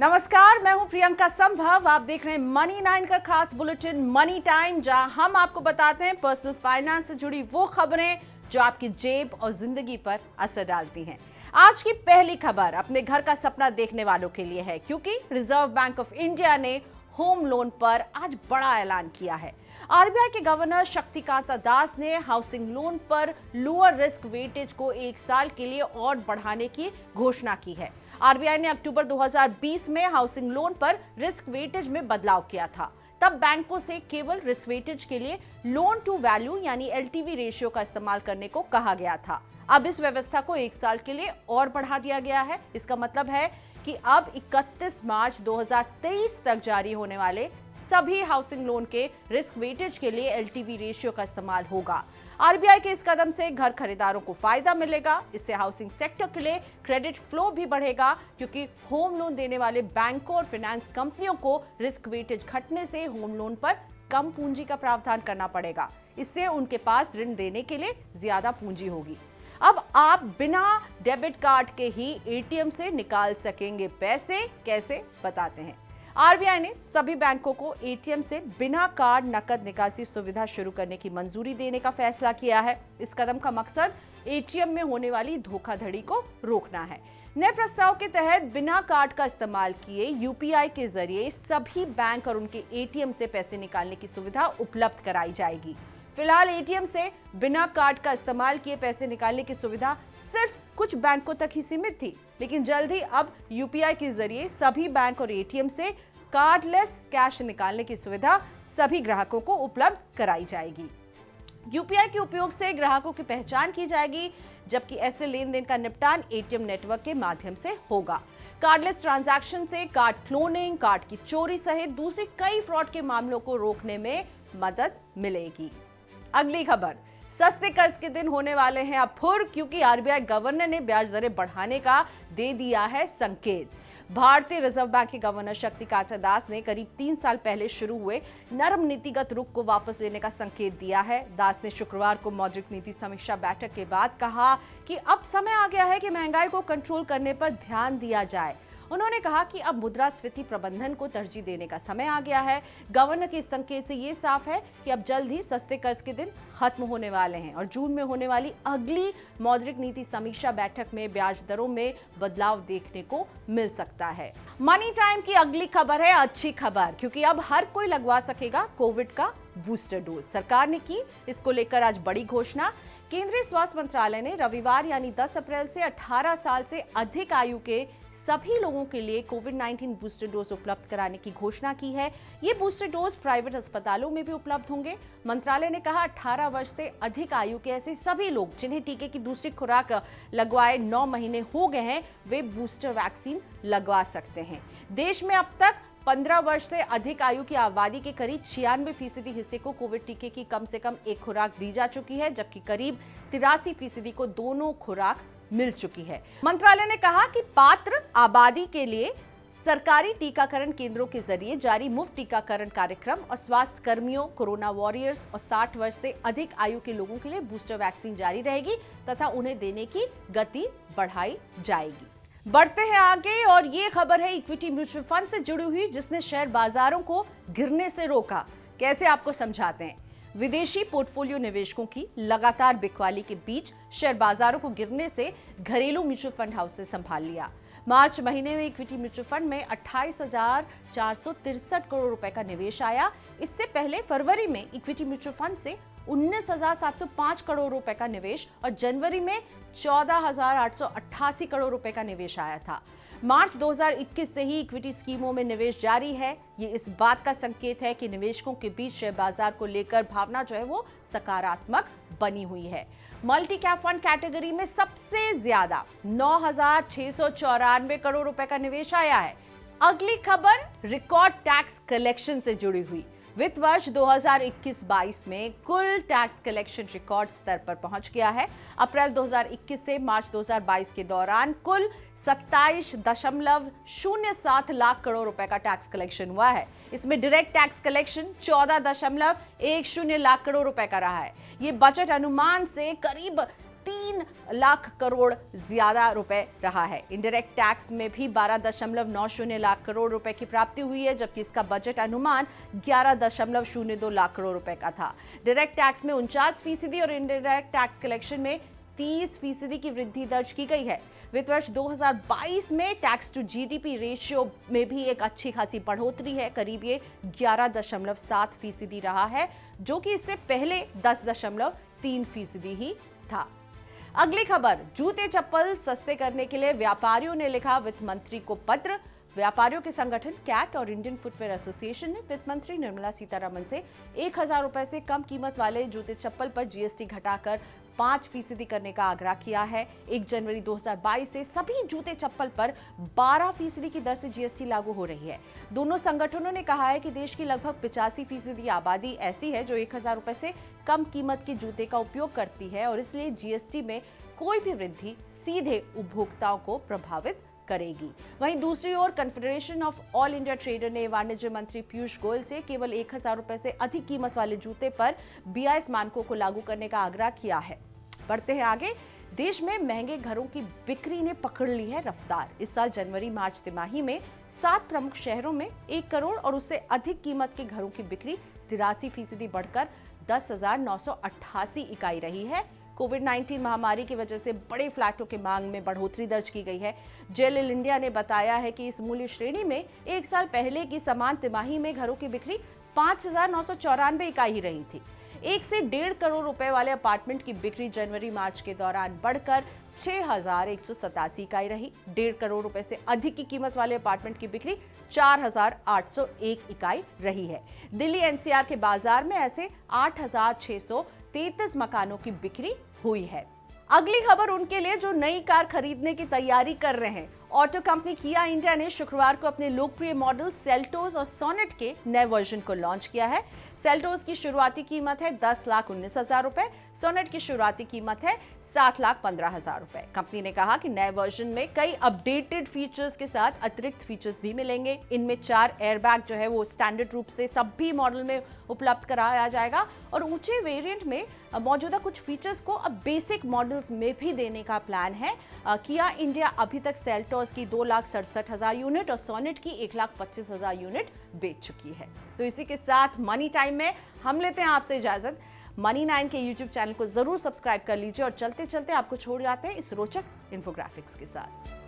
नमस्कार, मैं हूं प्रियंका संभव। आप देख रहे हैं मनी 9 का खास बुलेटिन मनी टाइम, जहां हम आपको बताते हैं पर्सनल फाइनेंस से जुड़ी वो खबरें जो आपकी जेब और जिंदगी पर असर डालती हैं। आज की पहली खबर अपने घर का सपना देखने वालों के लिए है, क्योंकि रिजर्व बैंक ऑफ इंडिया ने होम लोन पर आज बड़ा ऐलान किया है। आरबीआई के गवर्नर शक्तिकांत दास ने हाउसिंग लोन पर लोअर रिस्क वेटेज को 1 साल के लिए और बढ़ाने की घोषणा की है। आरबीआई ने अक्टूबर 2020 में हाउसिंग लोन पर रिस्क वेटेज में बदलाव किया था। तब बैंकों से केवल रिस्क वेटेज के लिए लोन टू वैल्यू यानी एलटीवी रेशियो का इस्तेमाल करने को कहा गया था। अब इस व्यवस्था को 1 साल के लिए और बढ़ा दिया गया है। इसका मतलब है कि अब 31 मार्च 2023 तक जारी होने वाले सभी हाउसिंग लोन के रिस्क वेटेज के लिए एलटीवी रेशियो का इस्तेमाल होगा। आरबीआई के इस कदम से घर खरीदारों को फायदा मिलेगा। इससे हाउसिंग सेक्टर के लिए क्रेडिट फ्लो भी बढ़ेगा, क्योंकि होम लोन देने वाले बैंकों और फाइनेंस कंपनियों को रिस्क वेटेज घटने से होम लोन पर कम पूंजी का प्रावधान करना पड़ेगा। इससे उनके पास ऋण देने के लिए ज्यादा पूंजी होगी। अब आप बिना डेबिट कार्ड के ही एटीएम से निकाल सकेंगे पैसे। कैसे, बताते हैं। आरबीआई ने सभी बैंकों को एटीएम से बिना कार्ड नकद निकासी सुविधा शुरू करने की मंजूरी देने का फैसला किया है। इस कदम का मकसद एटीएम में होने वाली धोखाधड़ी को रोकना है। नए प्रस्ताव के तहत बिना कार्ड का इस्तेमाल किए यूपीआई के जरिए सभी बैंक और उनके एटीएम से पैसे निकालने की सुविधा उपलब्ध कराई जाएगी। फिलहाल एटीएम से बिना कार्ड का इस्तेमाल किए पैसे निकालने की सुविधा सिर्फ कुछ बैंकों तक ही सीमित थी, लेकिन जल्द ही अब यूपीआई के जरिए सभी बैंक और एटीएम से कार्डलेस कैश निकालने की सुविधा सभी ग्राहकों को उपलब्ध कराई जाएगी। यूपीआई के उपयोग से ग्राहकों की पहचान की जाएगी, जबकि ऐसे लेन देन का निपटान एटीएम नेटवर्क के माध्यम से होगा। कार्डलेस ट्रांजैक्शन से कार्ड क्लोनिंग, कार्ड की चोरी सहित दूसरे कई फ्रॉड के मामलों को रोकने में मदद मिलेगी। अगली खबर, सस्ते कर्ज के दिन होने वाले हैं अब फुर, क्योंकि आरबीआई गवर्नर ने ब्याज दरें बढ़ाने का दे दिया है संकेत। भारतीय रिजर्व बैंक के गवर्नर शक्तिकांत दास ने करीब 3 साल पहले शुरू हुए नरम नीतिगत रुख को वापस लेने का संकेत दिया है। दास ने शुक्रवार को मौद्रिक नीति समीक्षा बैठक के बाद कहा कि अब समय आ गया है कि महंगाई को कंट्रोल करने पर ध्यान दिया जाए। उन्होंने कहा कि अब मुद्रास्फीति प्रबंधन को तरजीह देने का समय आ गया है। गवर्नर के संकेत से ये साफ है कि अब जल्द ही सस्ते कर्ज के दिन खत्म होने वाले हैं और जून में होने वाली अगली मौद्रिक नीति समीक्षा बैठक में ब्याज दरों में बदलाव देखने को मिल सकता है। मनी टाइम की अगली खबर है अच्छी खबर, क्योंकि अब हर कोई लगवा सकेगा कोविड का बूस्टर डोज। सरकार ने की इसको लेकर आज बड़ी घोषणा। केंद्रीय स्वास्थ्य मंत्रालय ने रविवार यानी 10 अप्रैल से 18 साल से अधिक आयु के सभी लोगों के लिए कोविड-19 बूस्टर डोज उपलब्ध कराने की घोषणा की है। ये बूस्टर डोज प्राइवेट अस्पतालों में भी उपलब्ध होंगे। मंत्रालय ने कहा 18 वर्ष से अधिक आयु के ऐसे सभी लोग जिन्हें टीके की दूसरी खुराक लगवाए 9 महीने हो गए हैं, वे बूस्टर वैक्सीन लगवा सकते हैं। देश में अब तक 15 वर्ष से अधिक आयु की आबादी के करीब 96% हिस्से को कोविड टीके की कम से कम एक खुराक दी जा चुकी है, जबकि करीब 83% को दोनों खुराक मिल चुकी है। मंत्रालय ने कहा कि पात्र आबादी के लिए सरकारी टीकाकरण केंद्रों के जरिए जारी मुफ्त टीकाकरण कार्यक्रम और स्वास्थ्य कर्मियों, कोरोना वॉरियर्स और 60 वर्ष से अधिक आयु के लोगों के लिए बूस्टर वैक्सीन जारी रहेगी तथा उन्हें देने की गति बढ़ाई जाएगी। बढ़ते हैं आगे, और ये खबर है इक्विटी म्यूचुअल फंड से जुड़ी हुई, जिसने शेयर बाजारों को गिरने से रोका। कैसे, आपको समझाते हैं। विदेशी पोर्टफोलियो निवेशकों की लगातार बिकवाली के बीच शेयर बाजारों को गिरने से घरेलू म्यूचुअल फंड हाउस ने संभाल लिया। मार्च महीने में इक्विटी म्यूचुअल फंड में 28,463 करोड़ रुपए का निवेश आया। इससे पहले फरवरी में इक्विटी म्यूचुअल फंड से 19,705 करोड़ रुपए का निवेश और जनवरी में 14,888 करोड़ रुपए का निवेश आया था। मार्च 2021 से ही इक्विटी स्कीमों में निवेश जारी है। ये इस बात का संकेत है कि निवेशकों के बीच शेयर बाजार को लेकर भावना जो है वो सकारात्मक बनी हुई है। मल्टी कैप फंड कैटेगरी में सबसे ज्यादा 9,694 करोड़ रुपए का निवेश आया है। अगली खबर रिकॉर्ड टैक्स कलेक्शन से जुड़ी हुई। वित्त वर्ष 2021-22 में कुल टैक्स कलेक्शन रिकॉर्ड स्तर पर पहुंच गया है। अप्रैल 2021 से मार्च 2022 के दौरान कुल 27.07 लाख करोड़ रुपए का टैक्स कलेक्शन हुआ है। इसमें direct tax collection 14.10 lakh crore रुपए का रहा है। ये बजट अनुमान से करीब 3 लाख करोड़ ज्यादा रुपए रहा है। इनडायरेक्ट टैक्स में भी 12.90 लाख करोड़ रुपए की प्राप्ति हुई है, जबकि इसका बजट अनुमान 11.02 लाख करोड़ रुपए का था। डायरेक्ट टैक्स में 49% और इनडायरेक्ट टैक्स कलेक्शन में 30% की वृद्धि दर्ज की गई है। वित्त वर्ष 2022 में टैक्स टू जीडीपी रेशियो में भी एक अच्छी खासी बढ़ोतरी है, करीब ये 11.7% रहा है, जो कि इससे पहले 10.3% ही था। अगली खबर, जूते चप्पल सस्ते करने के लिए व्यापारियों ने लिखा वित्त मंत्री को पत्र। व्यापारियों के संगठन कैट और इंडियन फुटवेयर एसोसिएशन ने वित्त मंत्री निर्मला सीतारमण से 1,000 रुपए से कम कीमत वाले जूते चप्पल पर जीएसटी घटाकर 5% करने का आग्रह किया है। 1 जनवरी 2022 से सभी जूते चप्पल पर 12% की दर से जीएसटी लागू हो रही है। दोनों संगठनों ने कहा है कि देश की लगभग 85% आबादी ऐसी है जो 1,000 रुपए से कम कीमत के जूते का उपयोग करती है और इसलिए जीएसटी में कोई भी वृद्धि सीधे उपभोक्ताओं को प्रभावित करेगी। वहीं दूसरी ओर confederation of all India trader ने वाणिज्य मंत्री पीयूष गोयल से केवल 1,000 रुपए से अधिक कीमत वाले जूते पर बीआईएस मानकों को लागू करने का आग्रह किया है। बढ़ते हैं आगे, देश में महंगे घरों की बिक्री ने पकड़ ली है रफ्तार। इस साल जनवरी मार्च तिमाही में 7 प्रमुख शहरों में 1 करोड़ और उससे अधिक कीमत के घरों की बिक्री 83% बढ़कर 10,988 इकाई रही है। कोविड-19 महामारी की वजह से बड़े फ्लैटों की मांग में बढ़ोतरी दर्ज की गई है। जेएलएल इंडिया ने बताया है कि इस मूल्य श्रेणी में 1 साल पहले की समान तिमाही में घरों की बिक्री 5,994 इकाई ही रही थी। 1 से 1.5 करोड़ रुपए वाले अपार्टमेंट की बिक्री जनवरी मार्च के दौरान बढ़कर 6,187 इकाई रही। 1.5 करोड़ रुपए से अधिक की कीमत वाले अपार्टमेंट की बिक्री 4,801 इकाई रही है। दिल्ली एनसीआर के बाजार में ऐसे 8,633 मकानों की बिक्री हुई है। अगली खबर उनके लिए जो नई कार खरीदने की तैयारी कर रहे हैं। ऑटो कंपनी किया इंडिया ने शुक्रवार को अपने लोकप्रिय मॉडल सेल्टोस और सोनेट के नए वर्जन को लॉन्च किया है। सेल्टोस की शुरुआती कीमत है 10,19,000 रुपए, सोनेट की शुरुआती कीमत है 7,15,000 रुपए। कंपनी ने कहा कि नए वर्जन में कई अपडेटेड फीचर्स के साथ अतिरिक्त फीचर्स भी मिलेंगे। इनमें 4 एयरबैग जो है वो स्टैंडर्ड रूप से सभी मॉडल में उपलब्ध कराया जाएगा और ऊंचे वेरिएंट में मौजूदा कुछ फीचर्स को अब बेसिक मॉडल्स में भी देने का प्लान है। किया इंडिया अभी तक सेल्टोस की 2,67,000 यूनिट और सोनेट की 1,25,000 यूनिट बेच चुकी है। तो इसी के साथ मनी टाइम में हम लेते हैं आपसे इजाजत। मनी 9 के यूट्यूब चैनल को जरूर सब्सक्राइब कर लीजिए और चलते चलते आपको छोड़ जाते हैं इस रोचक इन्फोग्राफिक्स के साथ।